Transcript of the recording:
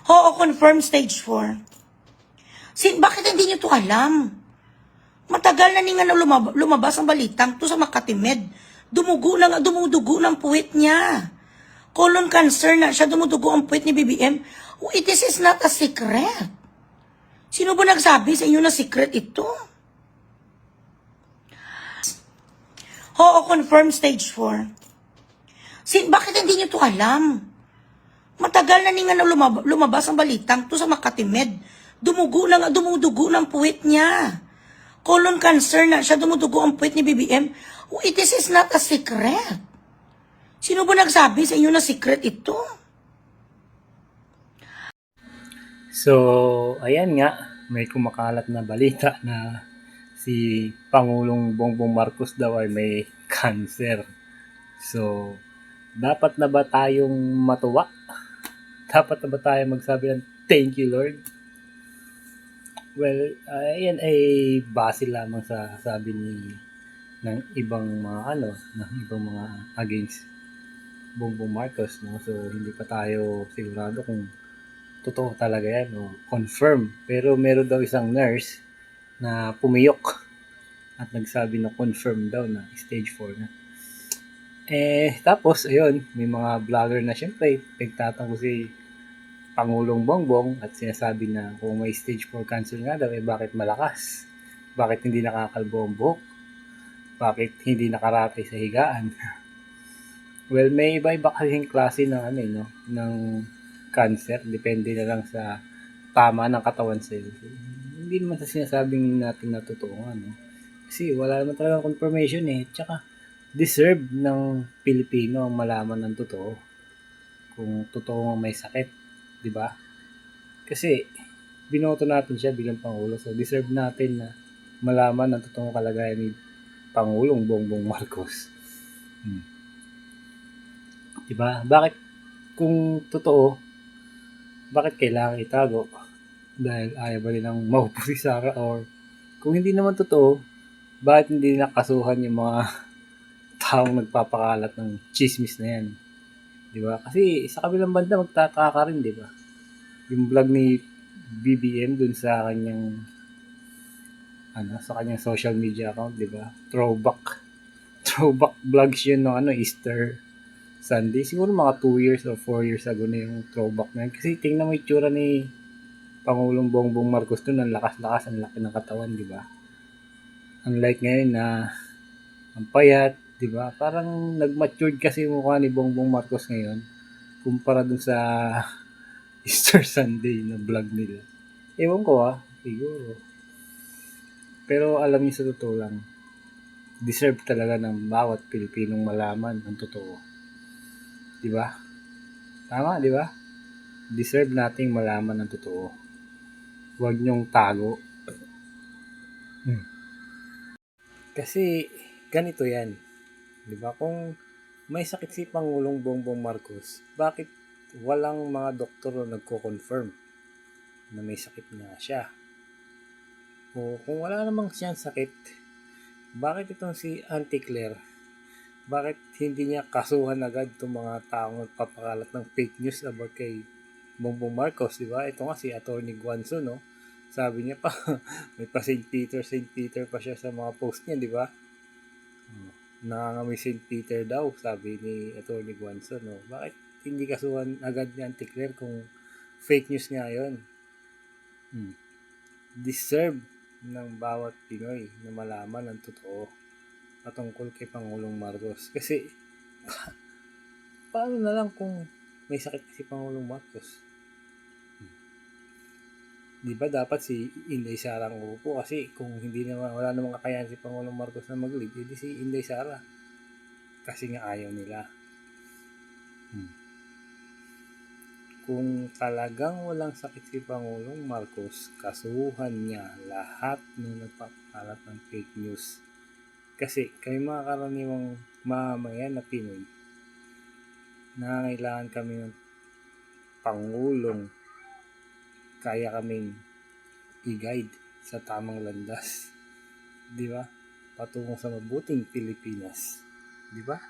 Oo, confirm stage 4. Bakit hindi nyo to alam? Matagal na nga na lumabas ang balitang to sa Makatimed. Dumudugo ng puwit niya. Colon cancer na siya, dumudugo ang puwit ni BBM. Oh, this is not a secret. Sino ba nagsabi sa inyo na secret ito? Oo, confirm stage 4. Bakit hindi nyo to alam? Matagal na nga na lumabas ang balitang to sa Makatimed. Dumudugo ng puwit niya. Colon cancer na siya, dumudugo ang puwit ni BBM. Oh, this is not a secret. Sino ba nagsabi sa inyo na secret ito? So, ayan nga, may kumakalat na balita na si Pangulong Bongbong Marcos daw ay may cancer. So, dapat na ba tayong matuwa? Dapat na ba tayong magsabi ng thank you Lord? Well, ayan ay base lamang sa sabi ng ibang mga against Bongbong Marcos, no? So, hindi pa tayo sigurado kung totoo talaga yan o confirm. Pero meron daw isang nurse na pumiyok at nagsabi na confirm daw na stage 4 na. Tapos, ayun, may mga vlogger na syempre, nagtatango si Pangulong Bongbong at sinasabi na kung may stage 4 cancer nga daw, bakit malakas? Bakit hindi nakakalbo ang buhok? Bakit hindi nakaratay sa higaan? Well, may iba-iba kasing klase ng ng cancer, depende na lang sa tama ng katawan sa'yo. Hindi naman sa sinasabing natin na totoo kasi wala naman talaga confirmation tsaka deserve ng Pilipino ang malaman ng totoo kung totoo may sakit, di ba? Kasi binoto natin siya bilang Pangulo, so deserve natin na malaman ang totoong kalagayan ni Pangulong Bongbong Marcos. Diba? Bakit kung totoo, bakit kailangan itago? Dahil ayaw ba nilang maupo si Sara? Or kung hindi naman totoo, bakit hindi nakasuhan yung mga taong nagpapakalat ng chismis na yan? Diba? Kasi sa kabilang banda magtataka rin, diba? Yung vlog ni BBM dun sa kanyang sa kanyang social media account, diba? Throwback vlogs yun ng Easter Sunday. Siguro mga 2 years or 4 years ago na yung throwback na yun. Kasi tingnan mo yung tsura ni Pangulong Bongbong Marcos doon, ang lakas-lakas, ang laki ng katawan, di ba? Unlike ngayon na ang payat, di ba? Parang nag-matured kasi yung mukha ni Bongbong Marcos ngayon kumpara dun sa Easter Sunday na vlog nila. Ewan ko siguro. Pero alam niyo sa totoo lang, deserve talaga ng bawat Pilipinong malaman ang totoo. Di ba? Tama, di ba? Deserve nating malaman ang totoo. Huwag niyong tago. Kasi ganito yan. Di ba? Kung may sakit si Pangulong Bongbong Marcos, bakit walang mga doktor na nagko-confirm na may sakit na siya? O kung wala namang siyang sakit, bakit itong si Auntie Claire, bakit hindi niya kasuhan agad itong mga taong nagpapakalat ng fake news about kay Bongbong Marcos, di ba? Ito nga si Atty. Guanzo, no? Sabi niya pa, may pa St. Peter pa siya sa mga post niya, di ba? Nangangamoy St. Peter daw, sabi ni Atty. Guanzo, no? Bakit hindi kasuhan agad ni Auntie Claire kung fake news nga yun? Deserve ng bawat Pinoy na malaman ang totoo patungkol kay Pangulong Marcos. Kasi, paano na lang kung may sakit si Pangulong Marcos? Di ba dapat si Inday Sara ang upo? Kasi kung wala namang kakayahan si Pangulong Marcos na mag-lead, edi si Inday Sara. Kasi nga ayaw nila. Kung talagang walang sakit si Pangulong Marcos, kasuhan niya lahat ng nagpapakalat ng fake news. Kasi kami mga karaniwang mamamayan na Pinoy, nangangailangan kami ng Pangulong kaya kaming i-guide sa tamang landas. Di ba? Patungo sa mabuting Pilipinas. Di ba?